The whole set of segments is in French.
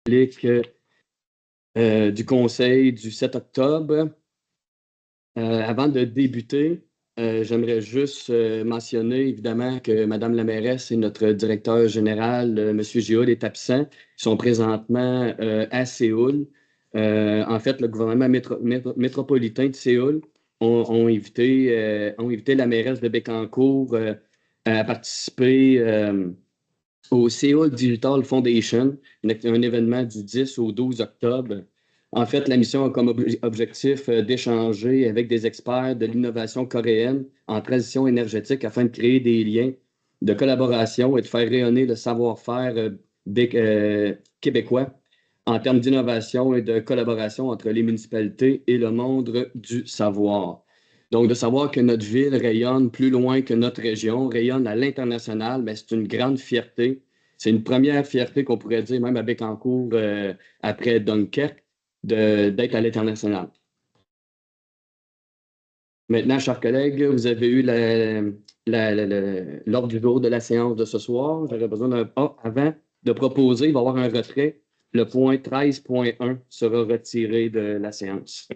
public du Conseil du 7 octobre. Avant de débuter, j'aimerais juste mentionner évidemment que Mme la mairesse et notre directeur général, M. Gioul, est absent. Ils sont présentement à Séoul. En fait, le gouvernement métropolitain de Séoul ont invité la mairesse de Bécancour à participer au Seoul Digital Foundation, un événement du 10 au 12 octobre. En fait, la mission a comme objectif d'échanger avec des experts de l'innovation coréenne en transition énergétique afin de créer des liens de collaboration et de faire rayonner le savoir-faire québécois en termes d'innovation et de collaboration entre les municipalités et le monde du savoir. Donc, de savoir que notre ville rayonne plus loin que notre région, rayonne à l'international, mais c'est une grande fierté. C'est une première fierté qu'on pourrait dire, même à Bécancour, après Dunkerque, d'être à l'international. Maintenant, chers collègues, vous avez eu l'ordre du jour de la séance de ce soir. J'aurais besoin d'un pas avant de proposer, il va y avoir un retrait. Le point 13.1 sera retiré de la séance.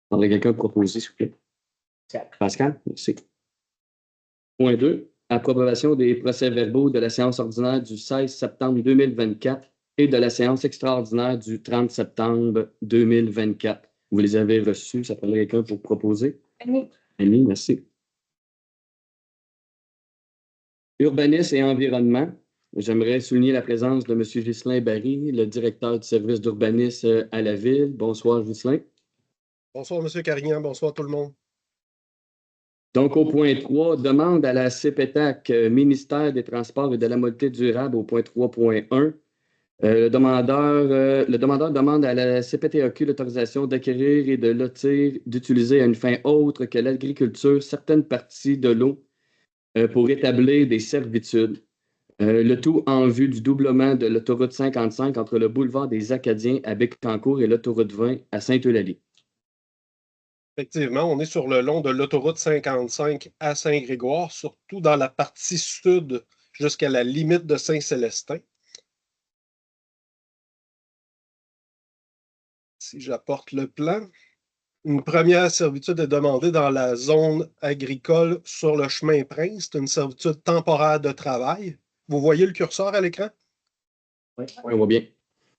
Faudrait quelqu'un proposer, s'il vous plaît. Pascal, merci. Point 2, approbation des procès-verbaux de la séance ordinaire du 16 septembre 2024 et de la séance extraordinaire du 30 septembre 2024. Vous les avez reçus, ça prendrait quelqu'un pour proposer? Annie. Annie, merci. Urbanisme et environnement. J'aimerais souligner la présence de M. Ghislain Barry, le directeur du service d'urbanisme à la ville. Bonsoir, Ghislain. Bonsoir, M. Carignan. Bonsoir, tout le monde. Donc, au point 3, demande à la CPTAC, ministère des Transports et de la Mobilité durable, au point 3.1. Le demandeur demande à la CPTAQ l'autorisation d'acquérir et de lotir, d'utiliser à une fin autre que l'agriculture certaines parties de l'eau pour établir des servitudes. Le tout en vue du doublement de l'autoroute 55 entre le boulevard des Acadiens à Bécancour et l'autoroute 20 à Saint-Eulalie. Effectivement, on est sur le long de l'autoroute 55 à Saint-Grégoire, surtout dans la partie sud jusqu'à la limite de Saint-Célestin. Si j'apporte le plan, une première servitude est demandée dans la zone agricole sur le chemin Prince. C'est une servitude temporaire de travail. Vous voyez le curseur à l'écran? Oui, on voit bien.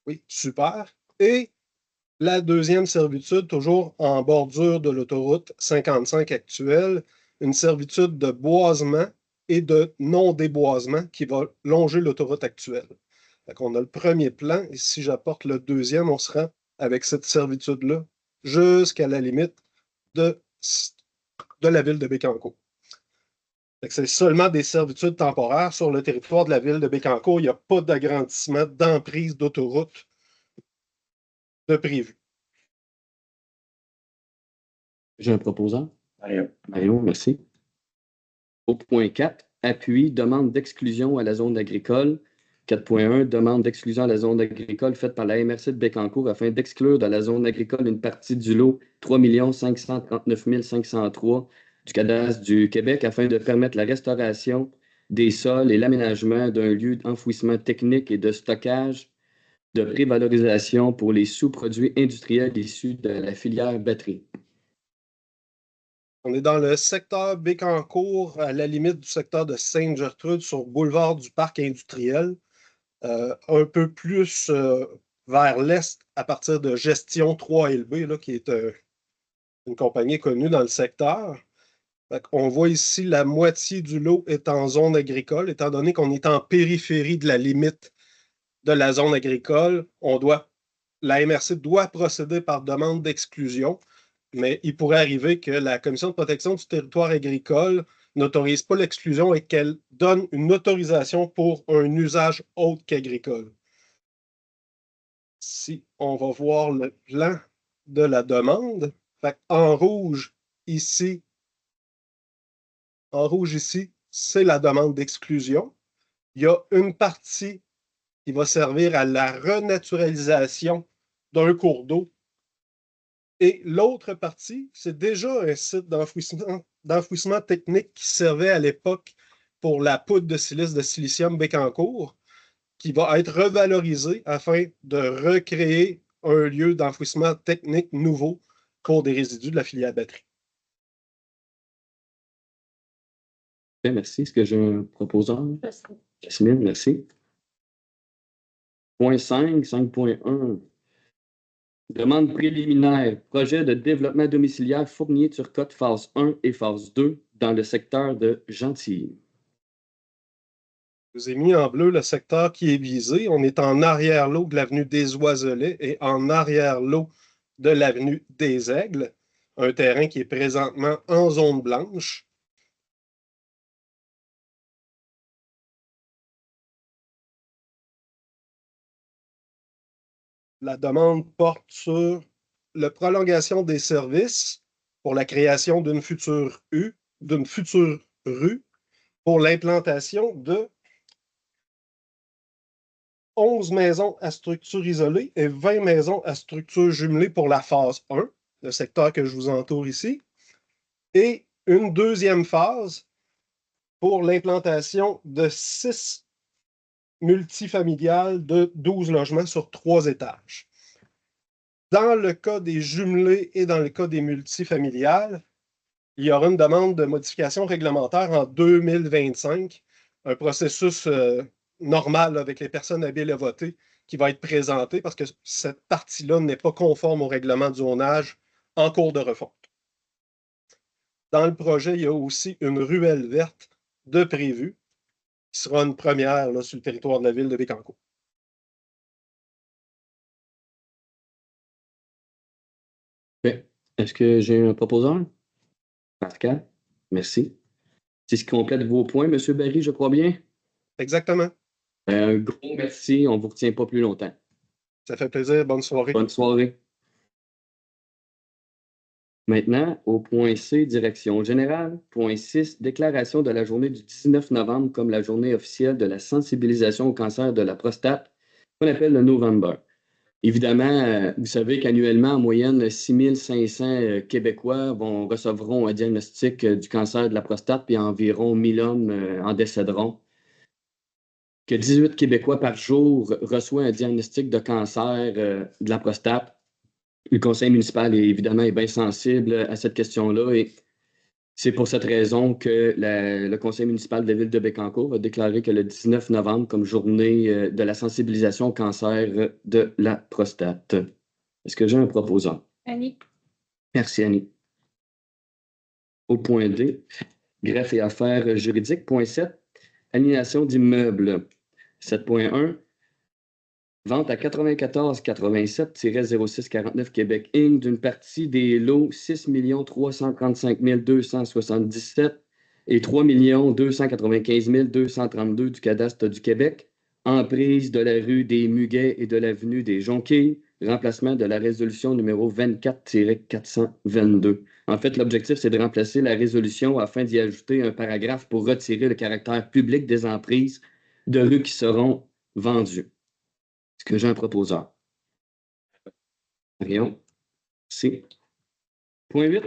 Oui, super. Et la deuxième servitude, toujours en bordure de l'autoroute 55 actuelle, une servitude de boisement et de non-déboisement qui va longer l'autoroute actuelle. On a le premier plan, et si j'apporte le deuxième, on se rend avec cette servitude-là jusqu'à la limite de la ville de Bécancour. C'est seulement des servitudes temporaires sur le territoire de la ville de Bécancour. Il n'y a pas d'agrandissement d'emprise d'autoroute de prévu. J'ai un proposant. Mario, merci. Au point 4, appui, demande d'exclusion à la zone agricole. 4.1, demande d'exclusion à la zone agricole faite par la MRC de Bécancour afin d'exclure de la zone agricole une partie du lot 3 539 503 du cadastre du Québec afin de permettre la restauration des sols et l'aménagement d'un lieu d'enfouissement technique et de stockage de prévalorisation pour les sous-produits industriels issus de la filière batterie. On est dans le secteur Bécancour, à la limite du secteur de Sainte-Gertrude, sur le boulevard du Parc industriel, un peu plus vers l'est, à partir de Gestion 3LB, là, qui est une compagnie connue dans le secteur. On voit ici la moitié du lot est en zone agricole, étant donné qu'on est en périphérie de la limite de la zone agricole. La MRC doit procéder par demande d'exclusion. Mais il pourrait arriver que la Commission de protection du territoire agricole n'autorise pas l'exclusion et qu'elle donne une autorisation pour un usage autre qu'agricole. Si on va voir le plan de la demande, en rouge ici, c'est la demande d'exclusion. Il y a une partie qui va servir à la renaturalisation d'un cours d'eau. Et l'autre partie, c'est déjà un site d'enfouissement technique qui servait à l'époque pour la poudre de silice de silicium Bécancour. qui va être revalorisé afin de recréer un lieu d'enfouissement technique nouveau pour des résidus de la filière batterie. Ok, merci. Est-ce que j'ai un proposeur? Jasmine, merci. Point 5, 5.1. Demande préliminaire. Projet de développement domiciliaire Fournier-Turcotte phase 1 et phase 2 dans le secteur de Gentilly. Je vous ai mis en bleu le secteur qui est visé. On est en arrière-lot de l'avenue des Oiselets et en arrière-lot de l'avenue des Aigles, un terrain qui est présentement en zone blanche. La demande porte sur la prolongation des services pour la création d'une future rue pour l'implantation de 11 maisons à structure isolée et 20 maisons à structure jumelée pour la phase 1, le secteur que je vous entoure ici, et une deuxième phase pour l'implantation de 6 multifamiliales de 12 logements sur 3 étages. Dans le cas des jumelés et dans le cas des multifamiliales, il y aura une demande de modification réglementaire en 2025, un processus normal avec les personnes habiles à voter qui va être présenté parce que cette partie-là n'est pas conforme au règlement du zonage en cours de refonte. Dans le projet, il y a aussi une ruelle verte de prévu qui sera une première là, sur le territoire de la ville de Bécancour. Okay. Est-ce que j'ai un proposeur? Pascal, merci. C'est ce qui complète vos points, M. Barry, je crois bien. Exactement. Un gros merci. On ne vous retient pas plus longtemps. Ça fait plaisir. Bonne soirée. Bonne soirée. Maintenant, au point C, direction générale. Point 6, déclaration de la journée du 19 novembre comme la journée officielle de la sensibilisation au cancer de la prostate, qu'on appelle le November. Évidemment, vous savez qu'annuellement, en moyenne, 6500 Québécois recevront un diagnostic du cancer de la prostate, puis environ 1000 hommes en décéderont. Que 18 Québécois par jour reçoivent un diagnostic de cancer de la prostate. Le conseil municipal, évidemment, est bien sensible à cette question-là et c'est pour cette raison que le conseil municipal de la ville de Bécancour a déclaré que le 19 novembre comme journée de la sensibilisation au cancer de la prostate. Est-ce que j'ai un proposant? Annie. Merci, Annie. Au point D, greffe et affaires juridiques. Point 7, aliénation d'immeubles. 7.1, vente à 94-87-0649 Québec Inc. d'une partie des lots 6 335 277 et 3 295 232 du cadastre du Québec, emprise de la rue des Muguets et de l'avenue des Jonquilles, remplacement de la résolution numéro 24-422. En fait, l'objectif, c'est de remplacer la résolution afin d'y ajouter un paragraphe pour retirer le caractère public des emprises de rues qui seront vendues. Est-ce que j'ai un proposeur? Marion. C. Point 8.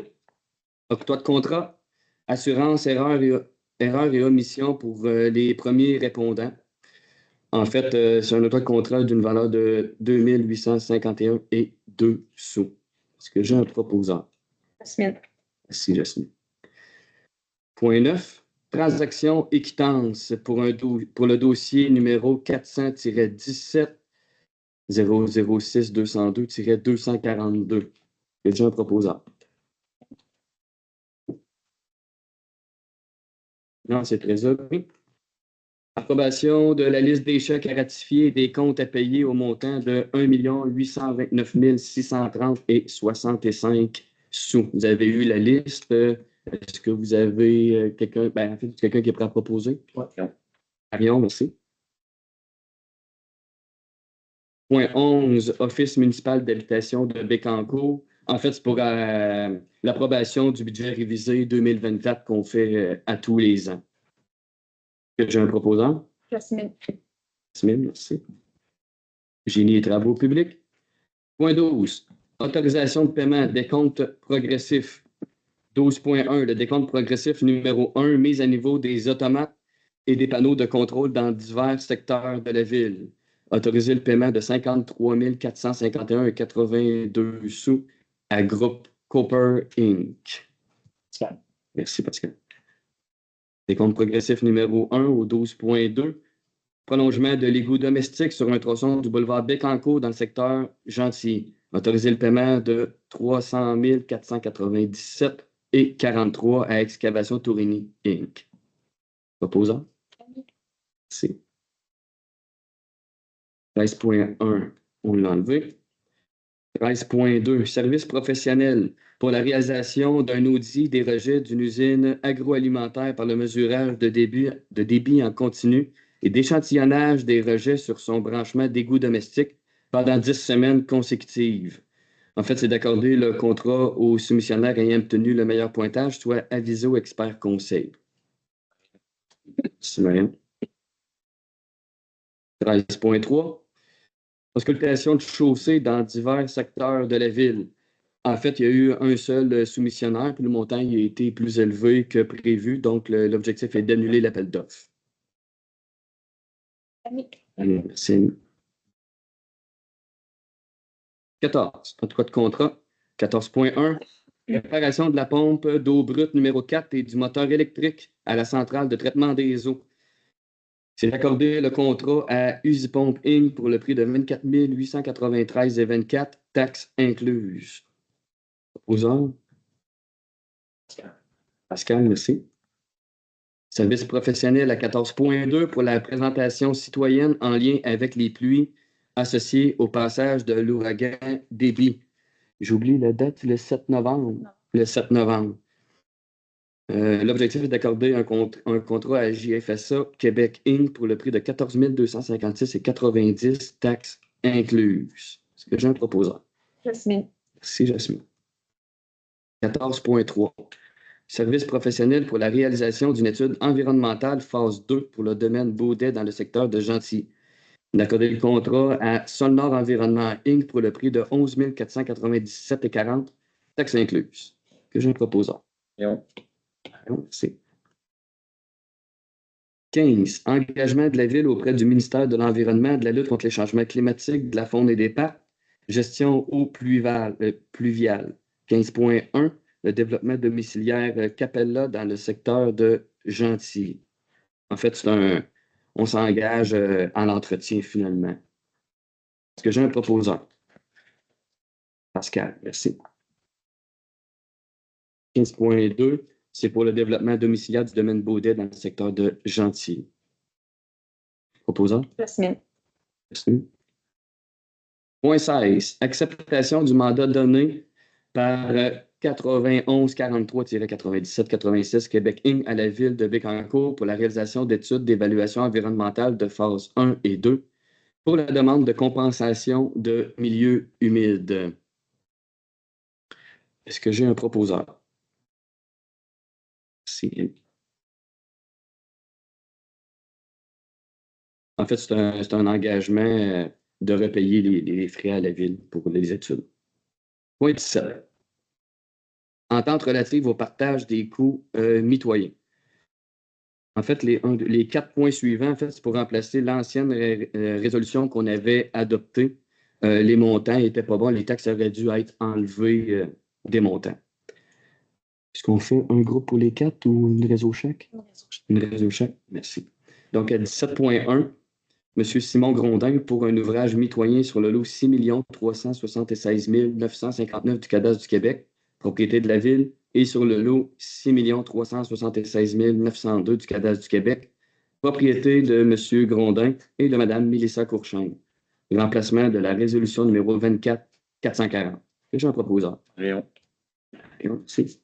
Octroi de contrat. Assurance, erreur et omission pour les premiers répondants. En fait, c'est un octroi de contrat d'une valeur de 2851 et 2 sous. Est-ce que j'ai un proposeur? Jasmine. Merci, Jasmine. Point 9. Transaction équitance pour le dossier numéro 400-17 006 202-242. J'ai un proposant. Non, c'est trésorerie. Approbation de la liste des chèques à ratifier et des comptes à payer au montant de 1 829 630 et 65 sous. Vous avez eu la liste. Est-ce que vous avez quelqu'un qui est prêt à proposer? Oui. Marion, merci. Point 11, Office municipal d'habitation de Bécancour. En fait, c'est pour l'approbation du budget révisé 2024 qu'on fait à tous les ans. J'ai un proposant? Jasmine. Jasmine, merci. Génie et travaux publics. Point 12, autorisation de paiement des comptes progressifs. 12.1, le décompte progressif numéro 1, mise à niveau des automates et des panneaux de contrôle dans divers secteurs de la ville. Autoriser le paiement de 53 451,82 sous à Groupe Cooper Inc. Merci, Pascal. Décompte progressif numéro 1 au 12.2. Prolongement de l'égout domestique sur un tronçon du boulevard Bécancour dans le secteur Gentilly. Autoriser le paiement de 300 497,43 à Excavation Tourini Inc. Proposant? C'est 13.1, on l'a enlevé. 13.2, service professionnel pour la réalisation d'un audit des rejets d'une usine agroalimentaire par le mesurage de débit en continu et d'échantillonnage des rejets sur son branchement d'égout domestique pendant 10 semaines consécutives. En fait, c'est d'accorder le contrat au soumissionnaire ayant obtenu le meilleur pointage, soit avisé au expert conseil. C'est rien. 13.3. Auscultation de chaussée dans divers secteurs de la ville. En fait, il y a eu un seul soumissionnaire, puis le montant il a été plus élevé que prévu, donc l'objectif est d'annuler l'appel d'offres. Merci. 14. En tout cas de contrat. 14.1. Réparation de la pompe d'eau brute numéro 4 et du moteur électrique à la centrale de traitement des eaux. C'est d'accorder le contrat à Usipompe Inc. pour le prix de 24 893,24, taxes incluses. Proposant? Pascal, merci. Service professionnel à 14.2 pour la présentation citoyenne en lien avec les pluies associées au passage de l'ouragan Débit. J'oublie la date, le 7 novembre. Non. Le 7 novembre. L'objectif est d'accorder un contrat à JFSA Québec Inc. pour le prix de 14 256,90, taxes incluses. Est-ce que j'ai un proposant? Jasmine. Merci, Jasmine. 14.3. Service professionnel pour la réalisation d'une étude environnementale phase 2 pour le domaine Baudet dans le secteur de Gentilly. D'accorder le contrat à Solnord Environnement Inc. pour le prix de 11 497,40, taxes incluses. Est-ce que j'ai un proposant? Merci. 15. Engagement de la Ville auprès du ministère de l'Environnement, de la lutte contre les changements climatiques, de la faune et des parcs. Gestion eau pluviale. 15.1. Le développement domiciliaire Capella dans le secteur de Gentilly. En fait, on s'engage en entretien finalement. Est-ce que j'ai un proposant? Pascal, merci. 15.2. C'est pour le développement domiciliaire du domaine Baudet dans le secteur de Gentilly. Proposant? Jasmine. Jasmine. Point 16. Acceptation du mandat donné par 9143-97-86 Québec Inc. à la Ville de Bécancour pour la réalisation d'études d'évaluation environnementale de phase 1 et 2 pour la demande de compensation de milieux humides. Est-ce que j'ai un proposeur? En fait, c'est un engagement de repayer les frais à la Ville pour les études. Point 17. Entente relative au partage des coûts mitoyens. En fait, les 4 points suivants, en fait, c'est pour remplacer l'ancienne résolution qu'on avait adoptée. Les montants n'étaient pas bons, les taxes auraient dû être enlevées des montants. Est-ce qu'on fait un groupe pour les 4 ou une réseau chèque? Une réseau chèque, merci. Donc, à 17.1, M. Simon Grondin pour un ouvrage mitoyen sur le lot 6 376 959 du cadastre du Québec, propriété de la Ville, et sur le lot 6 376 902 du cadastre du Québec, propriété de M. Grondin et de Mme Mélissa Courchaine. Remplacement de la résolution numéro 24-440. J'ai un proposeur. Léon. Léon, si.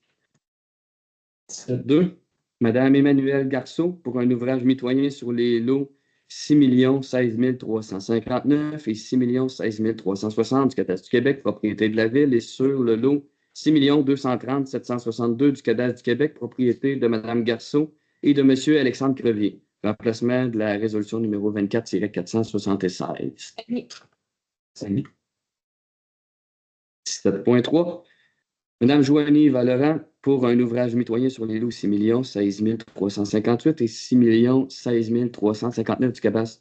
2. Mme Emmanuelle Garceau pour un ouvrage mitoyen sur les lots 6 16 359 et 6 16 360 du cadastre du Québec, propriété de la Ville, et sur le lot 6 230 762 du cadastre du Québec, propriété de Mme Garceau et de M. Alexandre Crevier. Remplacement de la résolution numéro 24-476. 17.3. Madame Joanie Valorant pour un ouvrage mitoyen sur les lots 6 16 358 et 6 16 359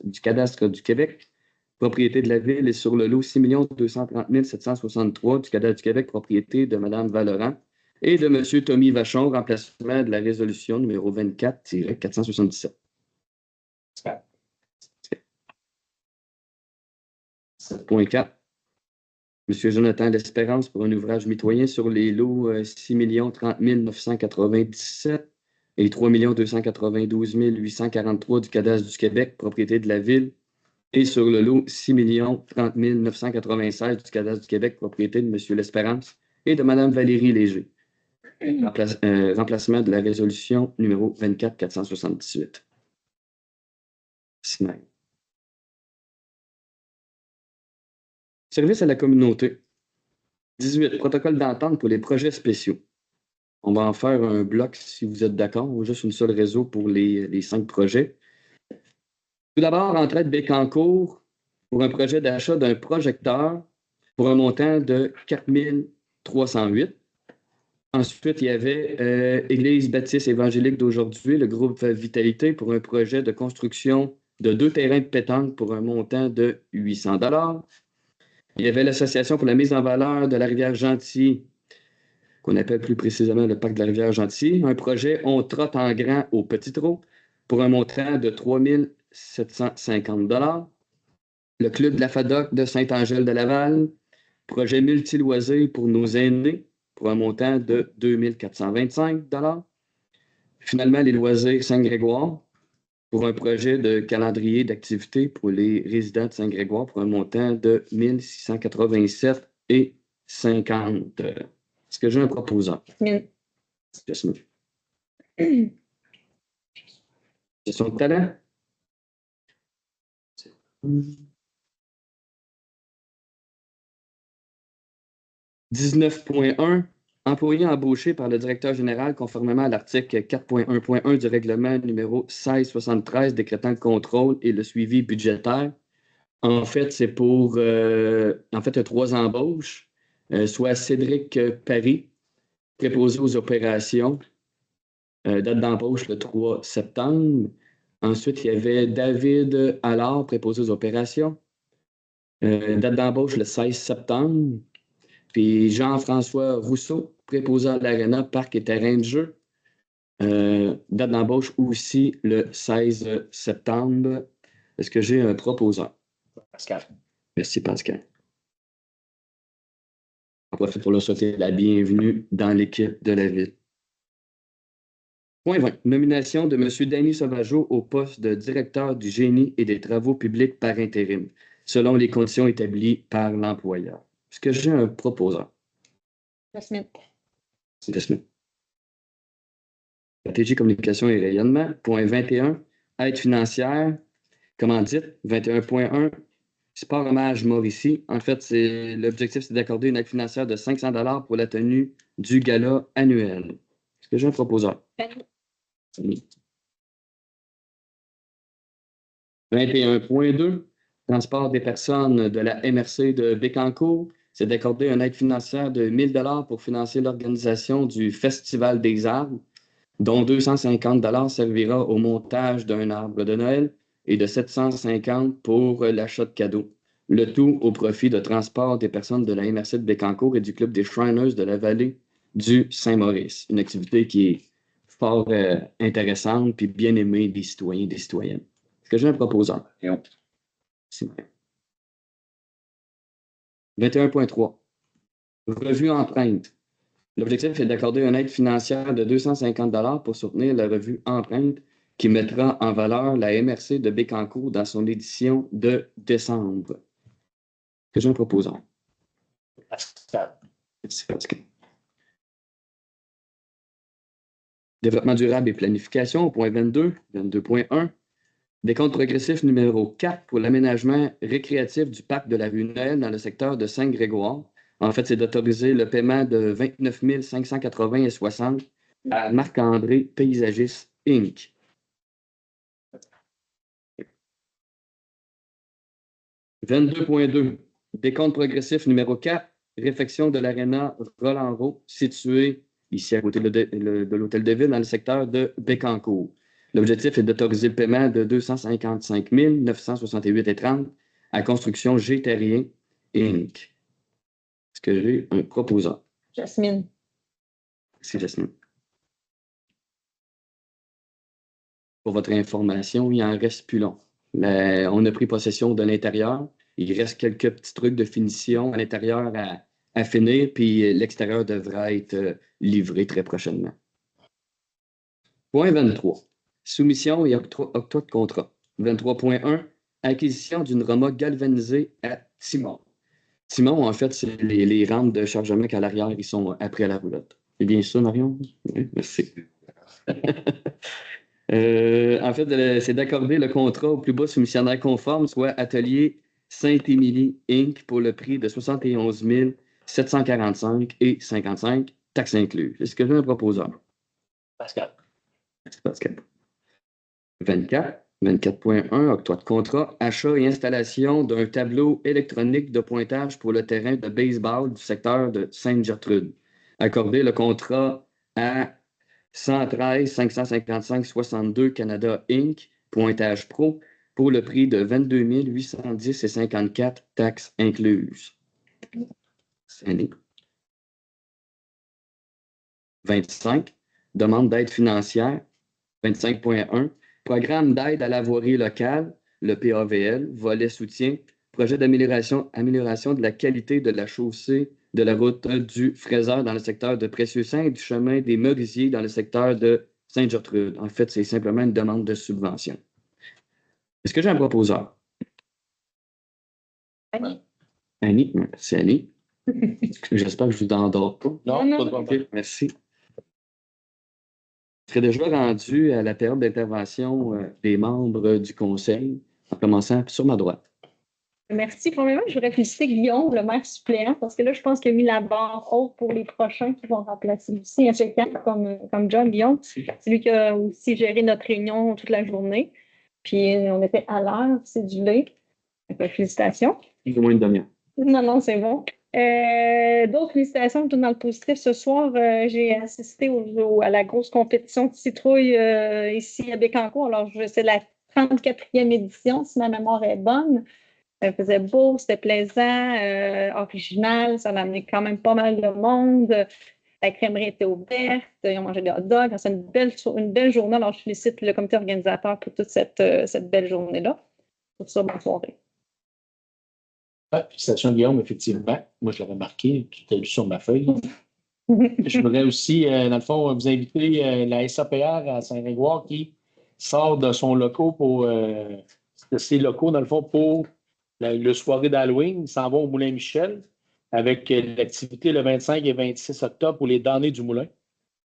du cadastre du Québec, propriété de la ville, et sur le lot 6 230 763 du cadastre du Québec, propriété de Madame Valorant et de Monsieur Tommy Vachon, remplacement de la résolution numéro 24-477. 7.4. Monsieur Jonathan L'Espérance pour un ouvrage mitoyen sur les lots 6 30 997 et 3 292 843 du cadastre du Québec, propriété de la ville, et sur le lot 6 30 996 du cadastre du Québec, propriété de Monsieur L'Espérance et de Madame Valérie Léger. Remplacement de la résolution numéro 24-478. Service à la communauté. 18. Protocole d'entente pour les projets spéciaux. On va en faire un bloc si vous êtes d'accord, ou juste une seule réseau pour les 5 projets. Tout d'abord, entraide Bécancour pour un projet d'achat d'un projecteur pour un montant de 4 308. Ensuite, il y avait Église baptiste évangélique d'aujourd'hui, le groupe Vitalité, pour un projet de construction de 2 terrains de pétanque pour un montant de 800 $. Il y avait l'Association pour la mise en valeur de la rivière Gentil, qu'on appelle plus précisément le parc de la rivière Gentil, un projet On trotte en grand au Petit Trot pour un montant de 3 750 $. Le club de la FADOC de Saint-Angèle-de-Laval, projet multi-loisirs pour nos aînés pour un montant de 2 425 $. Finalement, les loisirs Saint-Grégoire pour un projet de calendrier d'activités pour les résidents de Saint-Grégoire pour un montant de 1 687 et 50. Est-ce que j'ai un proposant? Jasmine. Gestion de talent. 19.1. Employé embauché par le directeur général conformément à l'article 4.1.1 du règlement numéro 1673 décrétant le contrôle et le suivi budgétaire. En fait, c'est pour en fait 3 embauches, soit Cédric Paris, préposé aux opérations, date d'embauche le 3 septembre. Ensuite, il y avait David Allard, préposé aux opérations, date d'embauche le 16 septembre. Puis Jean-François Rousseau, préposé à l'Arena, parc et terrain de jeu. Date d'embauche aussi le 16 septembre. Est-ce que j'ai un proposant? Pascal. Merci, Pascal. On profite pour leur souhaiter la bienvenue dans l'équipe de la ville. Point 20. Nomination de M. Danny Sauvageau au poste de directeur du génie et des travaux publics par intérim, selon les conditions établies par l'employeur. Est-ce que j'ai un proposant? Smith. Smith. Stratégie, communication et rayonnement. Point 21. Aide financière. Commandite. 21.1. Sport hommage Mauricie. En fait, l'objectif, c'est d'accorder une aide financière de 500 $ pour la tenue du gala annuel. Est-ce que j'ai un proposeur? 21.2. Transport des personnes de la MRC de Bécancour. C'est d'accorder une aide financière de 1 000 $ pour financer l'organisation du Festival des arbres, dont 250 $ servira au montage d'un arbre de Noël et de 750 $ pour l'achat de cadeaux. Le tout au profit de transport des personnes de la MRC de Bécancour et du Club des Shriners de la vallée du Saint-Maurice. Une activité qui est fort intéressante et bien aimée des citoyens et des citoyennes. Est-ce que j'ai un proposant? 21.3. Revue empreinte. L'objectif est d'accorder une aide financière de 250 $ pour soutenir la revue Empreinte qui mettra en valeur la MRC de Bécancour dans son édition de décembre. Est-ce que j'ai un proposant? Pascal. Merci, Pascal. Développement durable et planification, point 22, 22.1. Décompte progressif numéro 4 pour l'aménagement récréatif du parc de la rue Noël dans le secteur de Saint-Grégoire. En fait, c'est d'autoriser le paiement de 29 580,60 à Marc-André Paysagiste, Inc. « 22.2. Décompte progressif numéro 4 réfection de l'aréna Roland-Raux, située ici à côté de l'Hôtel de Ville, dans le secteur de Bécancour. L'objectif est d'autoriser le paiement de 255 968,30 à Construction G. Terrien, Inc. Est-ce que j'ai un proposant? Jasmine. C'est Jasmine. Pour votre information, il en reste plus long. On a pris possession de l'intérieur. Il reste quelques petits trucs de finition à l'intérieur à finir, puis l'extérieur devra être livré très prochainement. Point 23. Soumission et octroi de contrat. 23.1. Acquisition d'une remorque galvanisée à Timon. Timon, en fait, c'est les rampes de chargement qu'à l'arrière, ils sont après la roulotte. C'est bien ça, Marion? Oui, merci. En fait, c'est d'accorder le contrat au plus bas soumissionnaire conforme, soit Atelier Saint-Émilie Inc. pour le prix de 71 745,55, taxes incluses. Est-ce que j'ai un proposeur? Pascal. Merci, Pascal. 24. 24.1, octroi de contrat, achat et installation d'un tableau électronique de pointage pour le terrain de baseball du secteur de Sainte-Gertrude. Accorder le contrat à 113 555 62 Canada Inc. Pointage Pro pour le prix de 22 810,54, taxes incluses. 25. Demande d'aide financière. 25.1. Programme d'aide à la voirie locale, le PAVL, volet soutien, projet d'amélioration de la qualité de la chaussée de la route du Fraiseur dans le secteur de Précieux-Saint et du chemin des Merisiers dans le secteur de Sainte-Gertrude. En fait, c'est simplement une demande de subvention. Est-ce que j'ai un proposeur? Annie. Annie, c'est Annie. J'espère que je vous endors pas. Non. Pas de problème. Okay, merci. Je serais déjà rendu à la période d'intervention des membres du conseil, en commençant sur ma droite. Merci. Premièrement, je voudrais féliciter Guillaume, le maire suppléant, parce que là, je pense qu'il a mis la barre haute pour les prochains qui vont remplacer aussi impeccable comme John Guillaume. C'est lui qui a aussi géré notre réunion toute la journée. Puis on était à l'heure, c'est du lait. Félicitations. Plus ou moins une demi-heure. Non, c'est bon. D'autres félicitations, tout dans le positif. Ce soir, j'ai assisté à la grosse compétition de citrouille ici à Bécancour. Alors, c'est la 34e édition, si ma mémoire est bonne. Ça faisait beau, c'était plaisant, original. Ça a amené quand même pas mal de monde. La crèmerie était ouverte. Ils ont mangé des hot dogs. C'est une belle journée. Alors, je félicite le comité organisateur pour toute cette belle journée-là. Pour ça, bonne soirée. Félicitations, Guillaume, effectivement. Moi, je l'avais marqué, tu t'as lu sur ma feuille. Je voudrais aussi, dans le fond, vous inviter la SAPR à Saint-Grégoire qui sort de son locaux de ses locaux, dans le fond, pour le soirée d'Halloween. Ils s'en vont au Moulin Michel avec l'activité le 25 et 26 octobre pour les damnés du Moulin.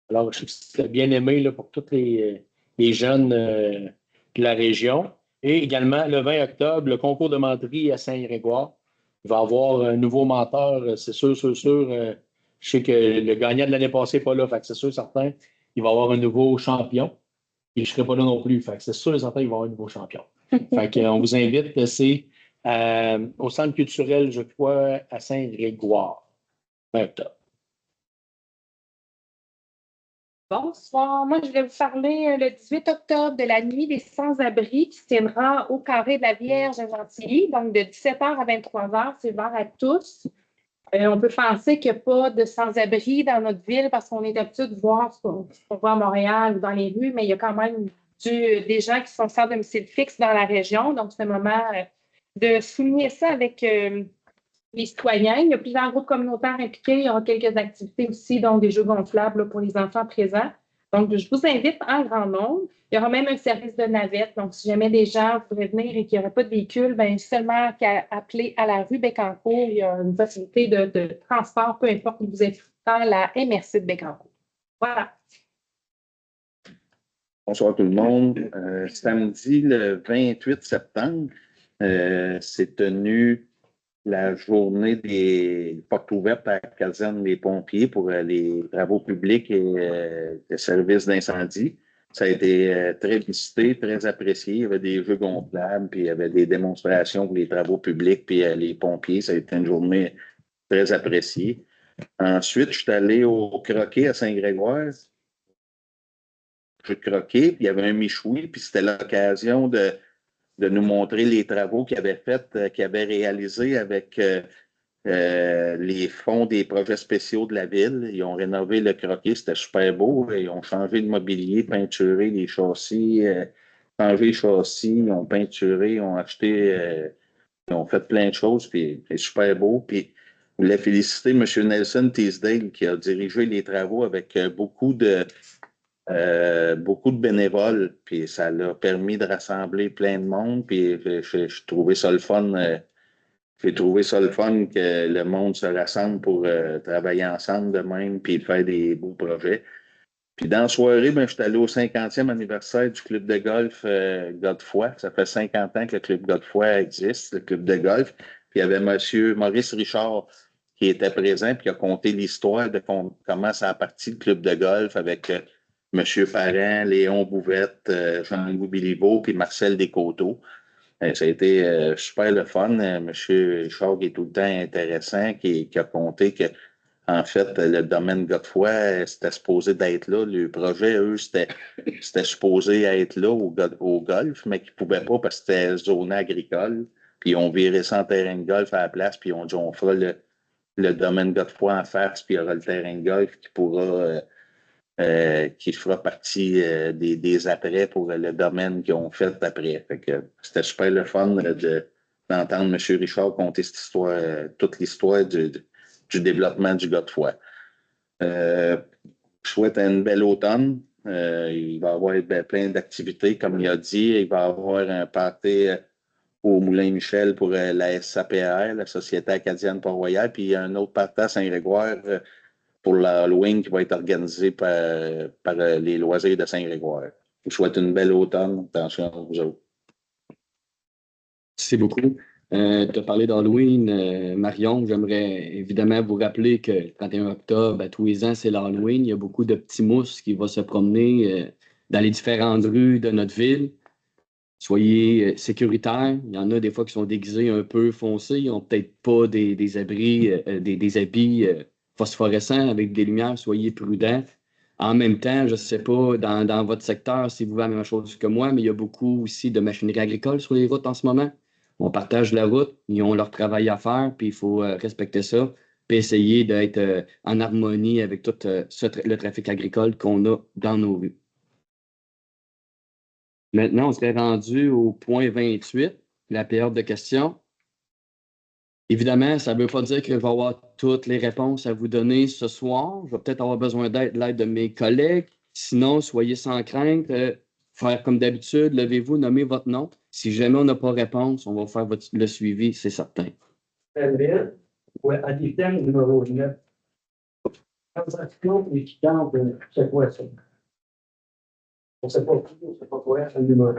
Alors, je sais que c'était bien aimé là, pour tous les jeunes de la région. Et également, le 20 octobre, le concours de menterie à Saint-Grégoire. Il va y avoir un nouveau menteur, c'est sûr. Je sais que le gagnant de l'année passée n'est pas là, fait que c'est sûr, certain. Il va y avoir un nouveau champion. Et je ne serai pas là non plus. Fait que c'est sûr, certain, il va y avoir un nouveau champion. Fait qu'on vous invite, c'est au Centre culturel, je crois, à Saint-Grégoire. 20 octobre. Bonsoir. Moi, je vais vous parler le 18 octobre de la Nuit des sans-abri qui se tiendra au Carré de la Vierge à Gentilly. Donc, de 17h à 23h, c'est ouvert à tous. On peut penser qu'il n'y a pas de sans-abri dans notre ville parce qu'on est habitué de voir ce qu'on voit à Montréal ou dans les rues, mais il y a quand même des gens qui sont sans domicile fixe dans la région. Donc, c'est le moment de souligner ça avec les citoyens. Il y a plusieurs groupes communautaires impliqués. Il y aura quelques activités aussi, donc des jeux gonflables là, pour les enfants présents. Donc, je vous invite en grand nombre. Il y aura même un service de navette. Donc, si jamais des gens voudraient venir et qu'il n'y aurait pas de véhicule, bien, seulement qu'à appeler à la rue Bécancour, il y a une facilité de transport, peu importe où vous êtes dans la MRC de Bécancour. Voilà. Bonsoir tout le monde. Samedi, le 28 septembre, c'est tenu la journée des portes ouvertes à la caserne des pompiers pour les travaux publics et les services d'incendie. Ça a été très visité, très apprécié. Il y avait des jeux gonflables, puis il y avait des démonstrations pour les travaux publics, puis les pompiers. Ça a été une journée très apprécié. Ensuite, je suis allé au croquet à Saint-Grégoire. Jeu de croquet, puis il y avait un michoui, puis c'était l'occasion de nous montrer les travaux qu'ils avaient faits, qu'ils avaient réalisés avec les fonds des projets spéciaux de la ville. Ils ont rénové le croquet, c'était super beau. Ils ont changé le mobilier, peinturé les châssis, changé les châssis, ils ont peinturé, ils ont acheté, ils ont fait plein de choses, puis c'est super beau. Puis je voulais féliciter M. Nelson Teasdale qui a dirigé les travaux avec beaucoup de bénévoles, puis ça l'a permis de rassembler plein de monde, puis je trouvais ça le fun. J'ai trouvé ça le fun que le monde se rassemble pour travailler ensemble de même, puis faire des beaux projets. Puis dans la soirée, ben, je suis allé au 50e anniversaire du club de golf Godefroy. Ça fait 50 ans que le club Godefroy existe, le club de golf. Puis il y avait M. Maurice Richard qui était présent, puis qui a conté l'histoire de comment ça a parti le club de golf avec M. Parent, Léon Bouvette, Jean-Louis Béliveau, puis Marcel Descoteaux. Ça a été super le fun. Monsieur Richard qui est tout le temps intéressant, qui a conté que, en fait, le domaine Godefroy, c'était supposé d'être là. Le projet, eux, c'était supposé être là au golf, mais qu'ils ne pouvaient pas parce que c'était zone agricole. Puis ils ont viré ça en terrain de golf à la place, puis ils ont dit on fera le domaine Godefroy en face, puis il y aura le terrain de golf qui fera partie des apprêts pour le domaine qu'ils ont fait après. Fait que c'était super le fun d'entendre M. Richard conter cette histoire, toute l'histoire du développement du Godefroy. Je souhaite une belle automne. Il va y avoir plein d'activités, comme il a dit. Il va y avoir un party au Moulin Michel pour la SAPR, la Société acadienne Port-Royal, puis il y a un autre party à Saint-Grégoire pour l'Halloween qui va être organisé par les loisirs de Saint-Grégoire. Je vous souhaite une belle automne. Attention à vous autres. Merci beaucoup. Tu as parlé d'Halloween, Marion. J'aimerais évidemment vous rappeler que le 31 octobre, à tous les ans, c'est l'Halloween. Il y a beaucoup de petits mousses qui vont se promener dans les différentes rues de notre ville. Soyez sécuritaires. Il y en a des fois qui sont déguisés un peu foncés. Ils n'ont peut-être pas des abris, des habits phosphorescents avec des lumières. Soyez prudents. En même temps, je ne sais pas dans votre secteur si vous avez la même chose que moi, mais il y a beaucoup aussi de machinerie agricole sur les routes en ce moment. On partage la route, ils ont leur travail à faire, puis il faut respecter ça, puis essayer d'être en harmonie avec tout le trafic agricole qu'on a dans nos rues. Maintenant, on serait rendu au point 28, la période de questions. Évidemment, ça ne veut pas dire que je vais avoir toutes les réponses à vous donner ce soir. Je vais peut-être avoir besoin de l'aide de mes collègues. Sinon, soyez sans crainte. Faire comme d'habitude, levez-vous, nommez votre nom. Si jamais on n'a pas réponse, on va faire le suivi, c'est certain. Oui, à l'item numéro 9. Transaction étudiante, c'est quoi ça? On ne sait pas tout, on ne sait pas quoi, c'est le numéro.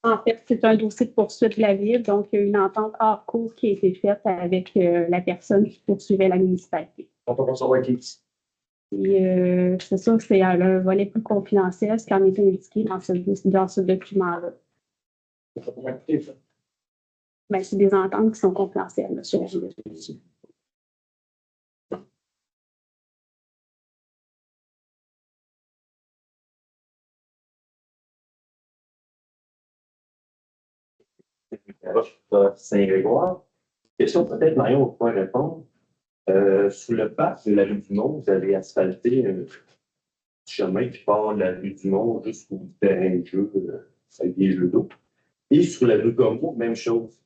En fait, c'est un dossier de poursuite de la ville, donc il y a une entente hors cours qui a été faite avec la personne qui poursuivait la municipalité. On peut pas savoir qui. C'est ça, c'est un volet plus confidentiel, ce qui en est indiqué dans ce document-là. Ben, c'est des ententes qui sont confidentielles, monsieur. Saint-Grégoire. Question peut-être, Marion, vous pouvez répondre. Sous le parc de la rue du Mont, vous avez asphalté un chemin qui part de la rue du Mont jusqu'au terrain de jeu avec des jeux d'eau. Et sur la rue Comeau, même chose.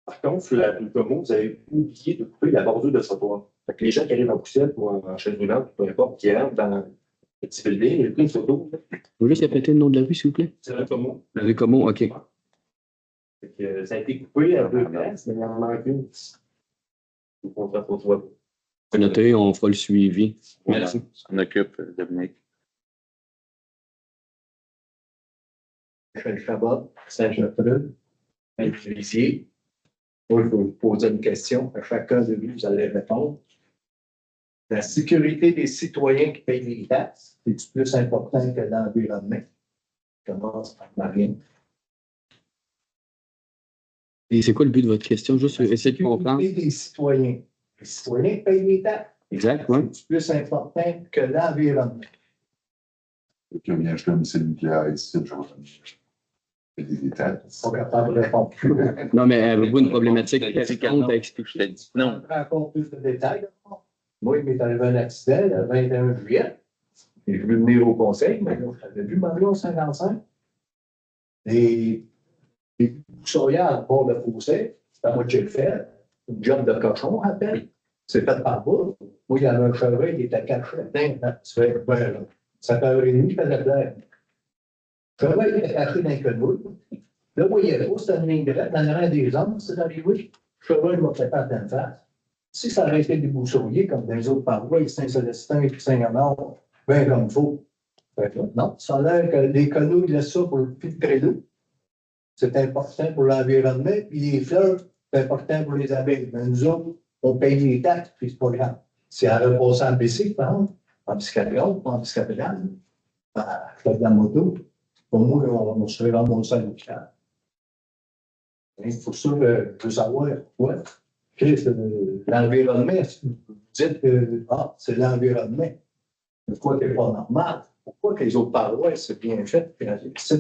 Par contre, sur la rue Comeau, vous avez oublié de couper la bordure de trottoir. Fait que les gens qui arrivent en poussière ou en chaise roulante, peu importe, qui rentrent dans le petit building, ils ont pris une photo. Vous pouvez juste répéter le nom de la rue, s'il vous plaît? C'est la rue Comeau. La rue Comeau, OK. Ça a été coupé à 2 places, mais il y en manque une. C'est noté, on fera le suivi. Merci. On occupe, Dominique. Michel Chabot, Saint-Gertrude, Saint-Félicier. Moi, je vais vous poser une question. À chacun de vous, vous allez répondre. La sécurité des citoyens qui payent les taxes, c'est plus important que l'environnement. Je commence par Marianne. Et c'est quoi le but de votre question? Juste essayer de comprendre. Les citoyens. Les citoyens payent les taxes. Exact, oui. C'est plus important que l'environnement. Quelqu'un vient acheter un missile nucléaire ici, je fais des détails. Pas capable de répondre. Non, mais avez-vous une problématique quelconque à expliquer? Non. On prend encore plus de détails. Moi, il m'est arrivé un accident le 21 juillet. Et je voulais venir au conseil, mais là, j'avais vu Mario 55. Les boussolières à bord de fossé, c'est moi que j'ai le fait. Un job de cochon, à peine. C'est fait par bout. Moi, il y avait un chevreuil qui était caché. Ça fait 1h30, je faisais plaire. Le chevreuil était caché dans un quenouille. Là, vous voyez, c'était une ligne droite, dans l'air des hommes, c'est arrivé. Le chevreuil m'a fait en pleine face. Si ça aurait été des boussoliers, comme dans les autres parois, Saint-Célestin et Saint-Honor, bien comme il faut. Non, ça a l'air que les canaux, ils laissent ça pour filtrer l'eau. C'est important pour l'environnement. Puis les fleurs, c'est important pour les abeilles. Mais nous autres, on paye les taxes, puis c'est pas grave. C'est à repasser en bicycle, par exemple, en biciclette, pas en biciclette. Je fais de la moto. Pour moi, on se fait rembourser à l'hôpital. Il faut ça, je veux savoir, ouais. L'environnement, vous dites que c'est l'environnement. Pourquoi c'est pas normal? Pourquoi que les autres parois, c'est bien fait, puis ici,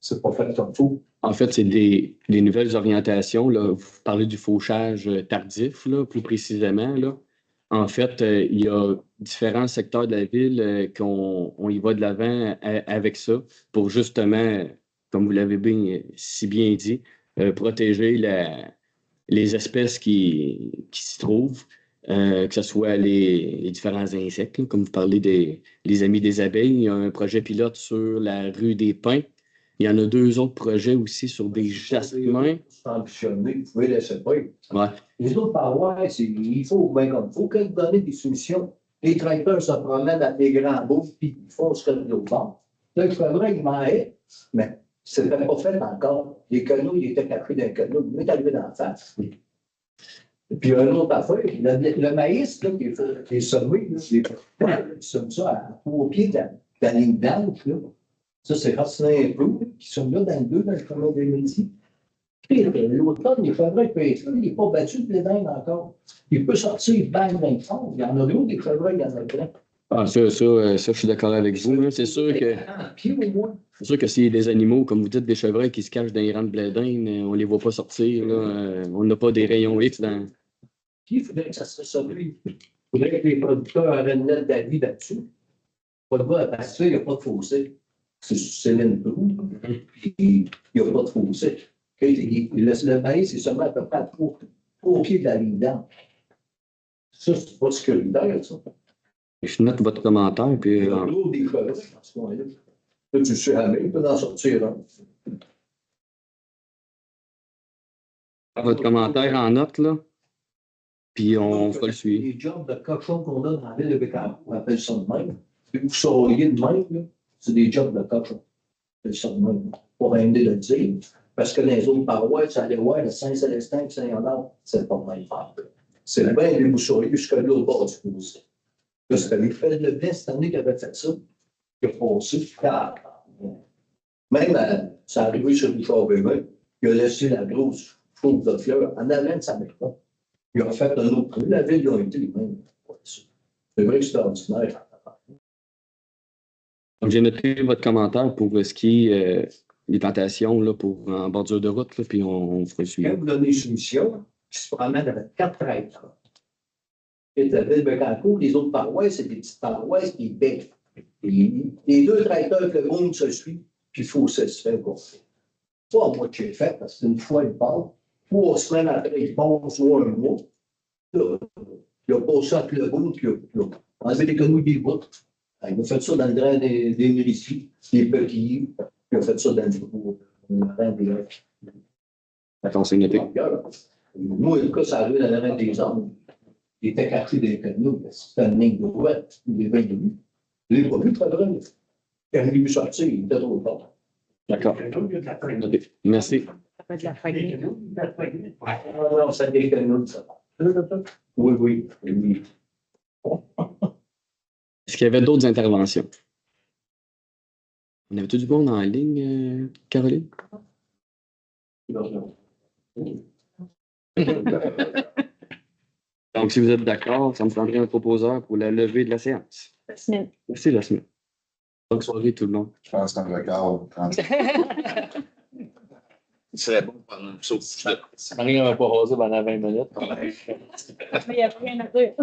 c'est pas fait comme tout? En fait, c'est des nouvelles orientations. Là. Vous parlez du fauchage tardif, là, plus précisément. Là. En fait, il y a différents secteurs de la ville qu'on y va de l'avant avec ça pour justement, comme vous l'avez si bien dit, protéger les espèces qui s'y trouvent, que ce soit les différents insectes, là, comme vous parlez des amis des abeilles. Il y a un projet pilote sur la rue des Pins. Il y en a 2 autres projets aussi sur des jasmins. C'est ambitionné, vous pouvez laisser pas. Ouais. Les autres parois, il faut bien comme il faut qu'ils donnent des solutions. Les tracteurs se promènent dans des grands bouts, puis ils font ce que de l'autre bord. Là, il faudrait qu'ils m'en aient, mais ce n'était pas fait encore. Les canaux, ils étaient cachés dans un canot. Il m'est arrivé d'en face. Puis une autre affaire, le maïs là, qui est semé, ils sèment ça à 3 pieds de la ligne blanche. Là. Ça, c'est Racine Blue, qui sont là dans le chemin des midi. Puis l'automne, il faudrait qu'il il n'est pas battu de l'édin encore. Il peut sortir bang, bang fort. Il y en a d'autres, des chevreuils, il y en a plein. Ah, ça, je suis d'accord avec vous. Là. C'est sûr que. C'est sûr que s'il y a des animaux, comme vous dites, des chevreuils qui se cachent dans les rangs de blédin, on ne les voit pas sortir. Là. On n'a pas des rayons X dans. Puis il faudrait que ça se sauve. Il faudrait que les producteurs aient une lettre d'avis là-dessus. Pas de quoi, parce qu'il n'y a pas de fossé. C'est Céline Blue, puis il n'y a pas de fossé. Le maïs, c'est seulement à peu près à 3 pieds de la ligne d'arbre. Ça, c'est pas sécuritaire, ça. Je note votre commentaire. Puis, Il y a d'autres des chevreuils dans ce point-là. Là, tu sais, il peut en sortir un. votre commentaire en note, là. Puis on fera le suivi. Les jobs de cochon qu'on a dans la ville de Bécancour, on appelle ça de même. Vous sauriez de même, là, c'est des jobs de cochon. On appelle ça de même. Pour aider de le dire. Parce que dans les autres parois, ça allait voir le Saint-Célestin et Saint-Honor, c'est pas mal faire. C'est bien des moussoliers jusqu'à l'autre bord du fossé. Là, c'était les Fêtes de Blin cette année qui avait fait ça. Qui a passé. Même, ça arrivé sur le char bébé, il a laissé la grosse chose de fleurs en avant de sa maison. Il a fait un autre truc. La ville, ils ont été les mêmes. C'est vrai que c'est ordinaire. Donc, j'ai noté votre commentaire pour ce qui est les plantations là, en bordure de route, là, puis on fera le suivi. Quand vous donnez une soumission, qui se promène avec 4 traîtres. Et la ville de Bécancour, les autres paroisses, c'est des petites paroisses qui paient. Les 2 traiteurs que le monde se suit, puis il faut se faire gonfler. Pas moi que j'ai fait, parce qu'une fois, il part. 3 semaines après, il passe soit un mois. Là, il a passé avec le bout, puis il a enlevé les canouilles des bouts. Il a fait ça dans le drain des nourriciers, des petits. Il a fait ça dans le drain des œufs. Attends, c'est noté. Moi, le cas, ça arrive dans le drain des hommes. Il était caché des canouilles. C'était une ligne droite. Il est bien venu. Je ne l'ai pas vu très vrai. Quand il est vu sortir, il était trop fort. D'accord. Merci. Ça de la famille. Non, ça des canouilles, ça. Oui. Est-ce qu'il y avait d'autres interventions? On avait tout du monde en ligne, Caroline? Donc, si vous êtes d'accord, ça me prendrait un proposeur pour la levée de la séance. Jasmine. Merci, Jasmine. Bonne soirée, tout le monde. Je pense qu'un record, 30. Il serait bon pendant une sauce. Marie va pas rasé pendant 20 minutes. Il n'y a rien à dire.